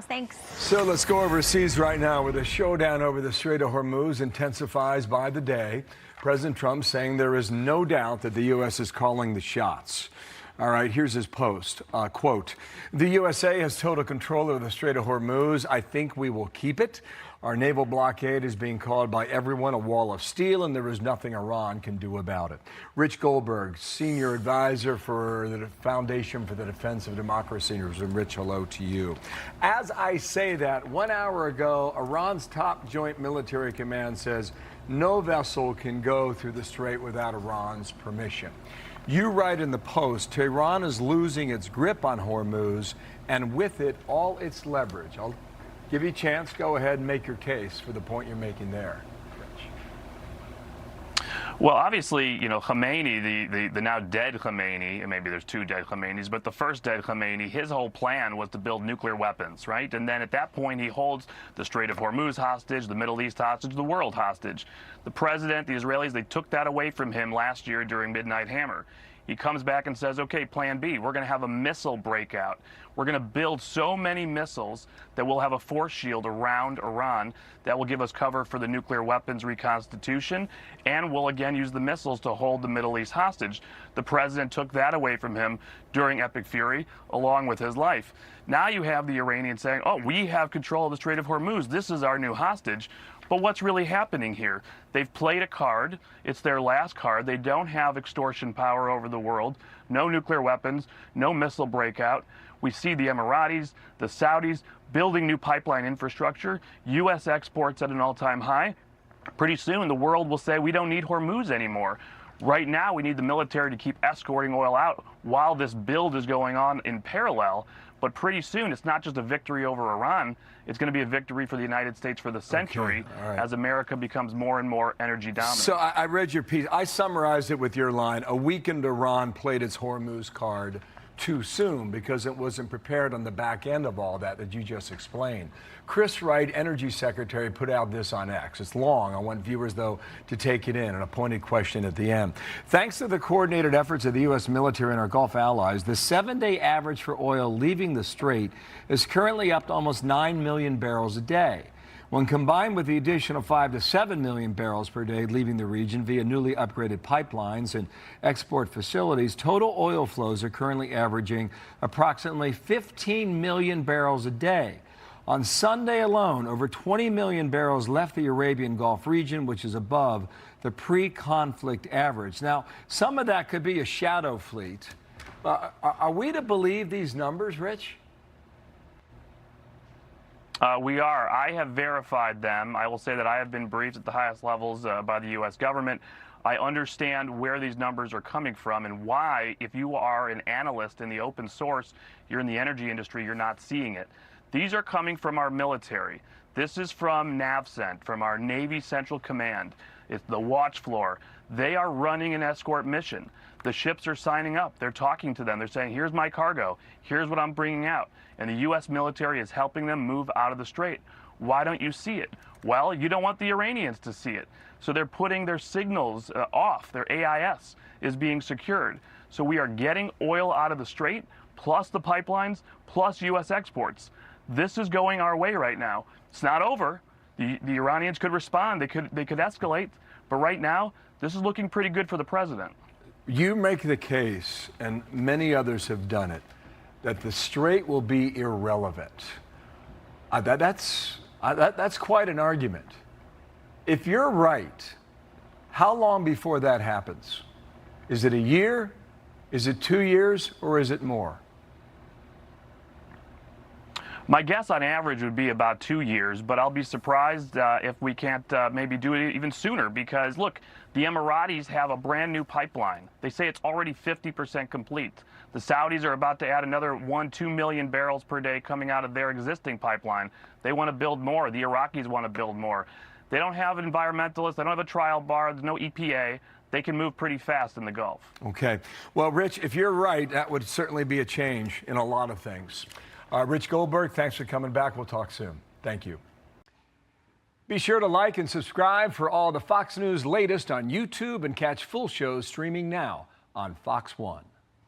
Thanks. So let's go overseas right now, where the showdown over the Strait of Hormuz intensifies by the day. President Trump saying there is no doubt that the U.S. is calling the shots. All right, here's his post. Quote, "The USA has total control of the Strait of Hormuz. I think we will keep it. Our naval blockade is being called by everyone a wall of steel, and there is nothing Iran can do about it." Rich Goldberg, senior advisor for the Foundation for the Defense of Democracy. Rich, hello to you. As I say that, 1 hour ago, Iran's top joint military command says no vessel can go through the strait without Iran's permission. You write in the Post, Tehran is losing its grip on Hormuz, and with it, all its leverage. I'll give you a chance. Go ahead and make your case for the point you're making there. Well, obviously, you know, Khomeini, the now dead Khomeini, and maybe there's two dead Khomeinis, but the first dead Khomeini, his whole plan was to build nuclear weapons, right? And then at that point, he holds the Strait of Hormuz hostage, the Middle East hostage, the world hostage. The president, the Israelis, they took that away from him last year during Midnight Hammer. He comes back and says, okay, plan B, we're going to have a missile breakout. We're going to build so many missiles that we'll have a force shield around Iran that will give us cover for the nuclear weapons reconstitution, and we'll again use the missiles to hold the Middle East hostage. The president took that away from him during Epic Fury, along with his life. Now you have the Iranians saying, oh, we have control of the Strait of Hormuz. This is our new hostage. But what's really happening here? They've played a card. It's their last card. They don't have extortion power over the world. No nuclear weapons, no missile breakout. We see the Emiratis, the Saudis building new pipeline infrastructure, U.S. exports at an all-time high. Pretty soon, the world will say, we don't need Hormuz anymore. Right now, we need the military to keep escorting oil out while this build is going on in parallel. But pretty soon, it's not just a victory over Iran. It's going to be a victory for the United States for the century, as America becomes more and more energy dominant. So I read your piece. I summarized it with your line, a weakened Iran played its Hormuz card too soon because it wasn't prepared on the back end of all that you just explained. Chris Wright, Energy Secretary, put out this on X. It's long. I want viewers, though, to take it in, an appointed question at the end. Thanks to the coordinated efforts of the U.S. military and our Gulf allies, the 7-day average for oil leaving the strait is currently up to almost 9 million barrels a day. When combined with the additional 5 to 7 million barrels per day leaving the region via newly upgraded pipelines and export facilities, total oil flows are currently averaging approximately 15 million barrels a day. On Sunday alone, over 20 million barrels left the Arabian Gulf region, which is above the pre-conflict average. Now, some of that could be a shadow fleet. Are we to believe these numbers, Rich? We are. I have verified them. I will say that I have been briefed at the highest levels by the U.S. government. I understand where these numbers are coming from and why, if you are an analyst in the open source, you're in the energy industry, you're not seeing it. These are coming from our military. This is from NAVCENT, from our Navy Central Command. It's the watch floor. They are running an escort mission. The ships are signing up. They're talking to them. They're saying, here's my cargo. Here's what I'm bringing out. And the U.S. military is helping them move out of the strait. Why don't you see it? Well, you don't want the Iranians to see it. So they're putting their signals off. Their AIS is being secured. So we are getting oil out of the strait, plus the pipelines, plus U.S. exports. This is going our way right now. It's not over. The Iranians could respond. They could escalate. But right now, this is looking pretty good for the president. You make the case, and many others have done it, that the strait will be irrelevant. That's quite an argument. If you're right, how long before that happens? Is it a year? Is it 2 years? Or is it more? My guess on average would be about 2 years, but I'll be surprised if we can't maybe do it even sooner because, look, the Emiratis have a brand new pipeline. They say it's already 50% complete. The Saudis are about to add another 1-2 million barrels per day coming out of their existing pipeline. They want to build more. The Iraqis want to build more. They don't have environmentalists. They don't have a trial bar. There's no EPA. They can move pretty fast in the Gulf. Okay. Well, Rich, if you're right, that would certainly be a change in a lot of things. Rich Goldberg, thanks for coming back. We'll talk soon. Thank you. Be sure to like and subscribe for all the Fox News latest on YouTube and catch full shows streaming now on Fox One.